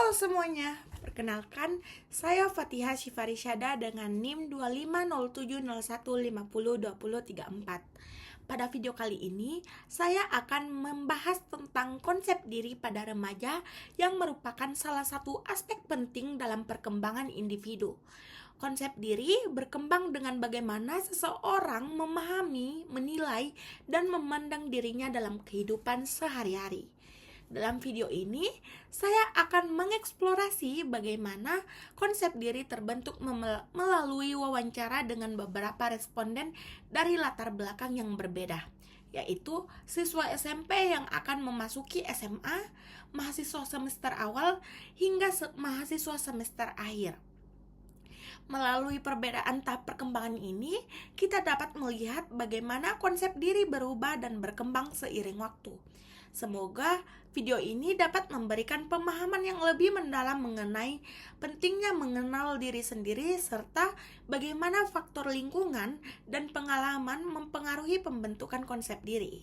Halo semuanya, perkenalkan saya Fatihah Syifarisyada dengan NIM 250701502034. Pada video kali ini, saya akan membahas tentang konsep diri pada remaja yang merupakan salah satu aspek penting dalam perkembangan individu. Konsep diri berkembang dengan bagaimana seseorang memahami, menilai, dan memandang dirinya dalam kehidupan sehari-hari. Dalam video ini, saya akan mengeksplorasi bagaimana konsep diri terbentuk melalui wawancara dengan beberapa responden dari latar belakang yang berbeda, yaitu siswa SMP yang akan memasuki SMA, mahasiswa semester awal, hingga mahasiswa semester akhir. Melalui perbedaan tahap perkembangan ini, kita dapat melihat bagaimana konsep diri berubah dan berkembang seiring waktu. Semoga video ini dapat memberikan pemahaman yang lebih mendalam mengenai pentingnya mengenal diri sendiri serta bagaimana faktor lingkungan dan pengalaman mempengaruhi pembentukan konsep diri.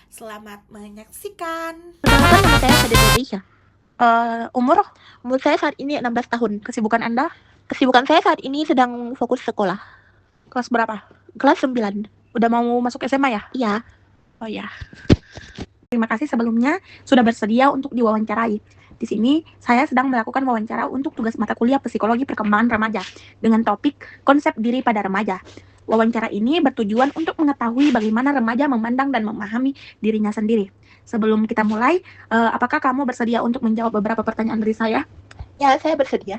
Selamat menyaksikan. Perkenalkan, nama saya Fadil Indonesia. Umur Saya saat ini 16 tahun. kesibukan Anda Kesibukan saya saat ini sedang fokus sekolah. kelas berapa? Kelas 9. Udah mau masuk SMA ya? Iya. Oh ya. Terima kasih sebelumnya sudah bersedia untuk diwawancarai. Di sini saya sedang melakukan wawancara untuk tugas mata kuliah Psikologi Perkembangan Remaja dengan topik konsep diri pada remaja. Wawancara ini bertujuan untuk mengetahui bagaimana remaja memandang dan memahami dirinya sendiri. Sebelum kita mulai, apakah kamu bersedia untuk menjawab beberapa pertanyaan dari saya? Ya, saya bersedia.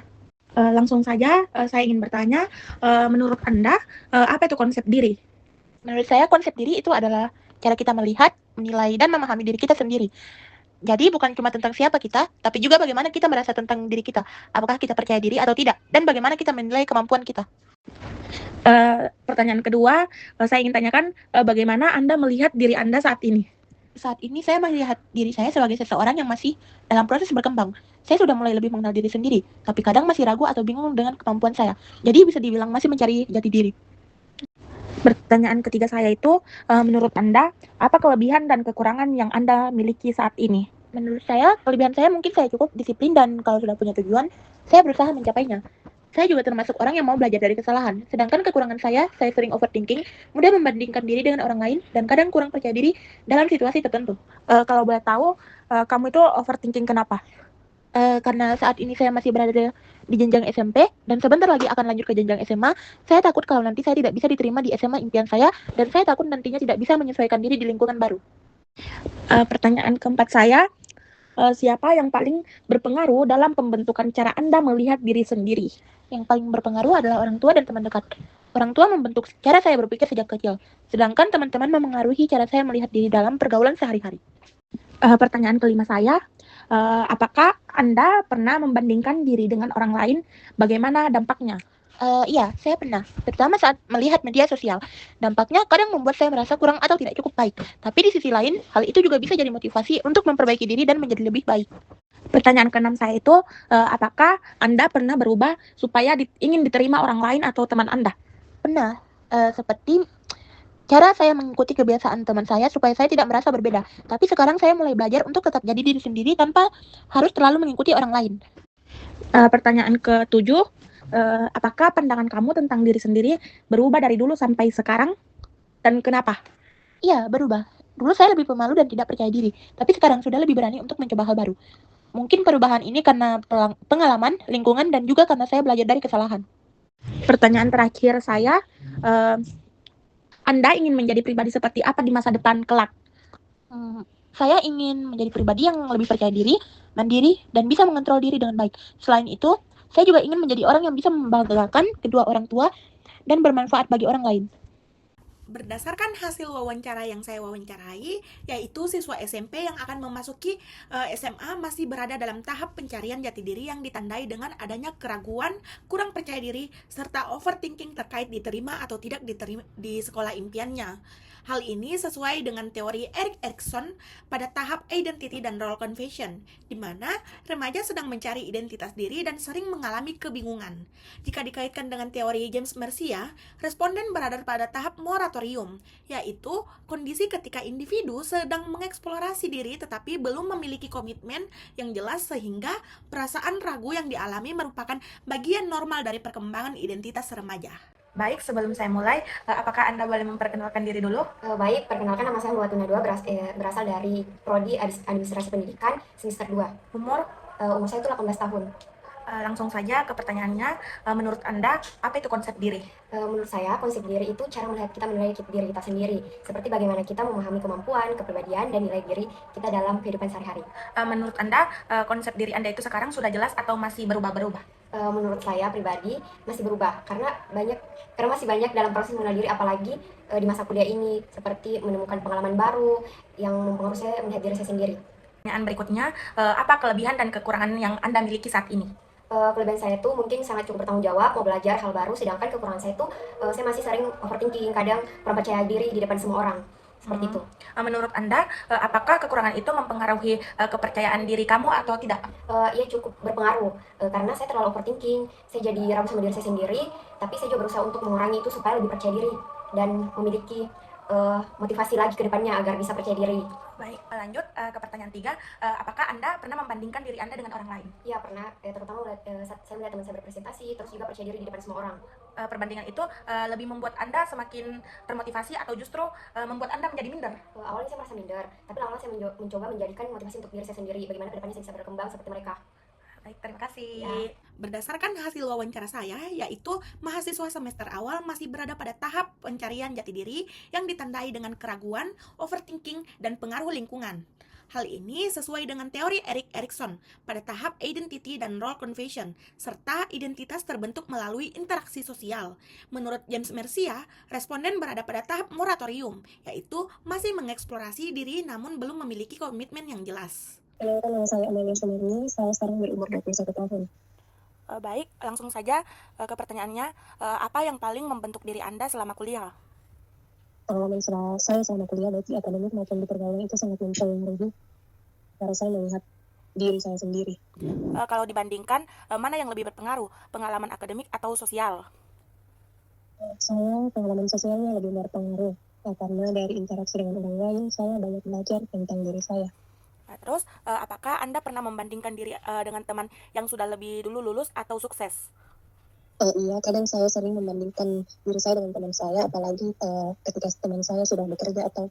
Langsung saja, saya ingin bertanya, menurut Anda, apa itu konsep diri? Menurut saya konsep diri itu adalah cara kita melihat, menilai, dan memahami diri kita sendiri. Jadi bukan cuma tentang siapa kita, tapi juga bagaimana kita merasa tentang diri kita. Apakah kita percaya diri atau tidak, dan bagaimana kita menilai kemampuan kita. Pertanyaan kedua, saya ingin tanyakan, bagaimana Anda melihat diri Anda saat ini? Saat ini saya melihat diri saya sebagai seseorang yang masih dalam proses berkembang. Saya sudah mulai lebih mengenal diri sendiri, tapi kadang masih ragu atau bingung dengan kemampuan saya. Jadi bisa dibilang masih mencari jati diri. Pertanyaan ketiga saya itu, menurut Anda, apa kelebihan dan kekurangan yang Anda miliki saat ini? Menurut saya, kelebihan saya mungkin saya cukup disiplin dan kalau sudah punya tujuan, saya berusaha mencapainya. Saya juga termasuk orang yang mau belajar dari kesalahan. Sedangkan kekurangan saya sering overthinking, mudah membandingkan diri dengan orang lain, dan kadang kurang percaya diri dalam situasi tertentu. Kalau boleh tahu, kamu itu overthinking kenapa? Karena saat ini saya masih berada di jenjang SMP, dan sebentar lagi akan lanjut ke jenjang SMA, saya takut kalau nanti saya tidak bisa diterima di SMA impian saya, dan saya takut nantinya tidak bisa menyesuaikan diri di lingkungan baru. Pertanyaan keempat saya, siapa yang paling berpengaruh dalam pembentukan cara Anda melihat diri sendiri? Yang paling berpengaruh adalah orang tua dan teman dekat. Orang tua membentuk cara saya berpikir sejak kecil, sedangkan teman-teman memengaruhi cara saya melihat diri dalam pergaulan sehari-hari. Pertanyaan kelima saya, apakah Anda pernah membandingkan diri dengan orang lain? Bagaimana dampaknya? Iya, saya pernah, terutama saat melihat media sosial. Dampaknya kadang membuat saya merasa kurang atau tidak cukup baik. Tapi di sisi lain, hal itu juga bisa jadi motivasi untuk memperbaiki diri dan menjadi lebih baik. Pertanyaan keenam saya itu, apakah Anda pernah berubah supaya ingin diterima orang lain atau teman Anda? Pernah, seperti cara saya mengikuti kebiasaan teman saya supaya saya tidak merasa berbeda. Tapi sekarang saya mulai belajar untuk tetap jadi diri sendiri tanpa harus terlalu mengikuti orang lain. Pertanyaan ketujuh, apakah pandangan kamu tentang diri sendiri berubah dari dulu sampai sekarang? Dan kenapa? Iya, berubah. Dulu saya lebih pemalu dan tidak percaya diri, tapi sekarang sudah lebih berani untuk mencoba hal baru. Mungkin perubahan ini karena pengalaman, lingkungan, dan juga karena saya belajar dari kesalahan. Pertanyaan terakhir saya, Anda ingin menjadi pribadi seperti apa di masa depan kelak? Saya ingin menjadi pribadi yang lebih percaya diri, mandiri, dan bisa mengontrol diri dengan baik. Selain itu, saya juga ingin menjadi orang yang bisa membanggakan kedua orang tua dan bermanfaat bagi orang lain. Berdasarkan hasil wawancara yang saya wawancarai, yaitu siswa SMP yang akan memasuki SMA masih berada dalam tahap pencarian jati diri yang ditandai dengan adanya keraguan, kurang percaya diri, serta overthinking terkait diterima atau tidak diterima di sekolah impiannya. Hal ini sesuai dengan teori Erik Erikson pada tahap identity dan role confession, di mana remaja sedang mencari identitas diri dan sering mengalami kebingungan. Jika dikaitkan dengan teori James Mercia, responden berada pada tahap moratorium moratorium, yaitu kondisi ketika individu sedang mengeksplorasi diri tetapi belum memiliki komitmen yang jelas sehingga perasaan ragu yang dialami merupakan bagian normal dari perkembangan identitas remaja. Baik, sebelum saya mulai, apakah Anda boleh memperkenalkan diri dulu? Baik, perkenalkan nama saya Muatuna 2, berasal dari Prodi Administrasi Pendidikan semester 2. Umur? Umur saya itu 18 tahun. Langsung saja ke pertanyaannya, menurut Anda, apa itu konsep diri? Menurut saya, konsep diri itu cara melihat kita menilai diri kita sendiri, seperti bagaimana kita memahami kemampuan, kepribadian, dan nilai diri kita dalam kehidupan sehari-hari. Menurut Anda, konsep diri Anda itu sekarang sudah jelas atau masih berubah-berubah? Menurut saya pribadi masih berubah, karena masih banyak dalam proses mengenal diri, apalagi di masa kuliah ini, seperti menemukan pengalaman baru yang mempengaruhi saya melihat diri saya sendiri. Pertanyaan berikutnya, apa kelebihan dan kekurangan yang Anda miliki saat ini? Kelebihan saya tuh mungkin sangat cukup bertanggung jawab, mau belajar hal baru, sedangkan kekurangan saya tuh saya masih sering overthinking, kadang kurang percaya diri di depan semua orang, seperti itu. Menurut Anda, apakah kekurangan itu mempengaruhi kepercayaan diri kamu atau tidak? Iya, cukup berpengaruh, karena saya terlalu overthinking, saya jadi ragu sama diri saya sendiri, tapi saya juga berusaha untuk mengurangi itu supaya lebih percaya diri dan memiliki motivasi lagi ke depannya agar bisa percaya diri. Baik, lanjut ke pertanyaan 3. Apakah Anda pernah membandingkan diri Anda dengan orang lain? Iya, pernah, terutama saat saya melihat teman saya berpresentasi, terus juga percaya diri di depan semua orang. Perbandingan itu lebih membuat Anda semakin termotivasi atau justru membuat Anda menjadi minder? Awalnya saya merasa minder, tapi lama-lama saya mencoba menjadikan motivasi untuk diri saya sendiri, bagaimana kedepannya saya bisa berkembang seperti mereka. Baik, terima kasih. Ya. Berdasarkan hasil wawancara saya, yaitu mahasiswa semester awal masih berada pada tahap pencarian jati diri yang ditandai dengan keraguan, overthinking, dan pengaruh lingkungan. Hal ini sesuai dengan teori Erik Erikson pada tahap identity dan role confession, serta identitas terbentuk melalui interaksi sosial. Menurut James Mercia, responden berada pada tahap moratorium, yaitu masih mengeksplorasi diri namun belum memiliki komitmen yang jelas. Kenalkan, nama saya Amelia Sumarni, saya sekarang berumur 21 tahun. Baik, langsung saja ke pertanyaannya. Apa yang paling membentuk diri Anda selama kuliah? Pengalaman saya selama kuliah, baik di akademik maupun di pergaulan, itu sangat mempengaruhi cara saya melihat diri saya sendiri. Kalau dibandingkan, mana yang lebih berpengaruh? Pengalaman akademik atau sosial? Saya pengalaman sosialnya lebih berpengaruh, karena dari interaksi dengan orang lain, saya banyak belajar tentang diri saya. Terus, apakah Anda pernah membandingkan diri dengan teman yang sudah lebih dulu lulus atau sukses? Iya, kadang saya sering membandingkan diri saya dengan teman saya, apalagi ketika teman saya sudah bekerja atau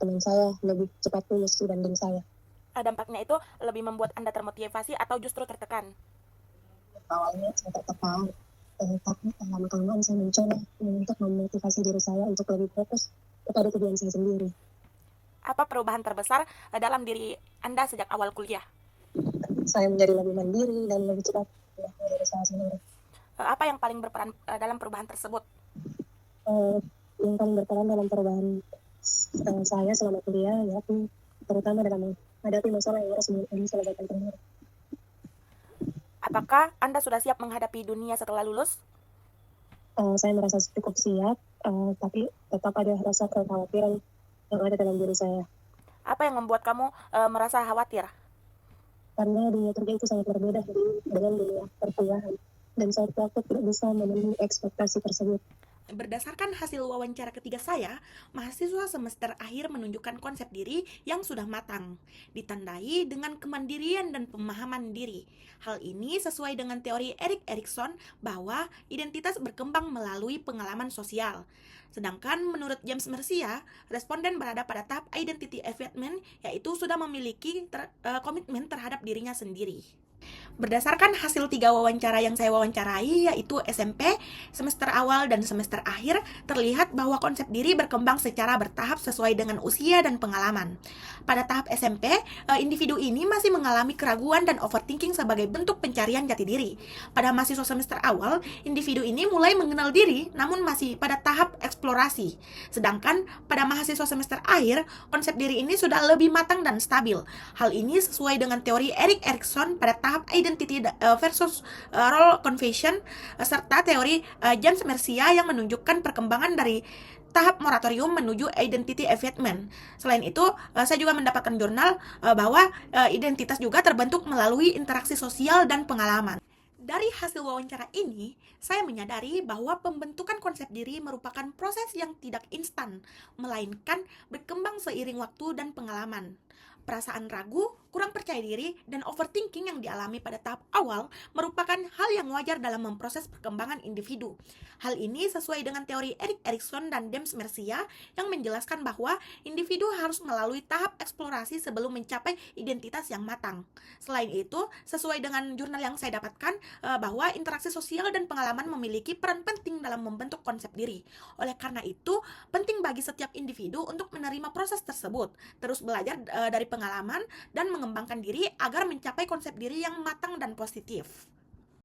teman saya lebih cepat lulus dibanding saya. Dampaknya itu lebih membuat Anda termotivasi atau justru tertekan? Awalnya saya tertekan, tapi lama-kelamaan saya mencoba untuk memotivasi diri saya untuk lebih fokus kepada tujuan saya sendiri. Apa perubahan terbesar dalam diri Anda sejak awal kuliah? Saya menjadi lebih mandiri dan lebih cepat belajar dari saya sendiri. Apa yang paling berperan dalam perubahan tersebut? Yang paling berperan dalam perubahan saya selama kuliah, yaitu terutama dalam menghadapi masalah yang harus diselesaikan sendiri. Apakah Anda sudah siap menghadapi dunia setelah lulus? Saya merasa cukup siap, tapi tetap ada rasa kekhawatiran yang ada dalam diri saya. Apa yang membuat kamu merasa khawatir? Karena dunia kerja itu sangat berbeda dengan dunia perkuliahan, dan saya takut tidak bisa memenuhi ekspektasi tersebut. Berdasarkan hasil wawancara ketiga saya, mahasiswa semester akhir menunjukkan konsep diri yang sudah matang, ditandai dengan kemandirian dan pemahaman diri. Hal ini sesuai dengan teori Erik Erikson bahwa identitas berkembang melalui pengalaman sosial. Sedangkan menurut James Mercia, responden berada pada tahap identity development, yaitu sudah memiliki komitmen terhadap dirinya sendiri. Berdasarkan hasil 3 wawancara yang saya wawancarai, yaitu SMP, semester awal, dan semester akhir, terlihat bahwa konsep diri berkembang secara bertahap sesuai dengan usia dan pengalaman. Pada tahap SMP, individu ini masih mengalami keraguan dan overthinking sebagai bentuk pencarian jati diri. Pada mahasiswa semester awal, individu ini mulai mengenal diri, namun masih pada tahap eksplorasi. Sedangkan pada mahasiswa semester akhir, konsep diri ini sudah lebih matang dan stabil. Hal ini sesuai dengan teori Erik Erikson pada tahap identity versus role confession, serta teori James Mercia yang menunjukkan perkembangan dari tahap moratorium menuju identity development. Selain itu, saya juga mendapatkan jurnal bahwa identitas juga terbentuk melalui interaksi sosial dan pengalaman. Dari hasil wawancara ini, saya menyadari bahwa pembentukan konsep diri merupakan proses yang tidak instan, melainkan berkembang seiring waktu dan pengalaman. Perasaan ragu, kurang percaya diri, dan overthinking yang dialami pada tahap awal merupakan hal yang wajar dalam memproses perkembangan individu. Hal ini sesuai dengan teori Erik Erikson dan James Mercia yang menjelaskan bahwa individu harus melalui tahap eksplorasi sebelum mencapai identitas yang matang. Selain itu, sesuai dengan jurnal yang saya dapatkan, bahwa interaksi sosial dan pengalaman memiliki peran penting dalam membentuk konsep diri. Oleh karena itu, penting bagi setiap individu untuk menerima proses tersebut, terus belajar dari pengalaman, dan mengembangkan diri agar mencapai konsep diri yang matang dan positif.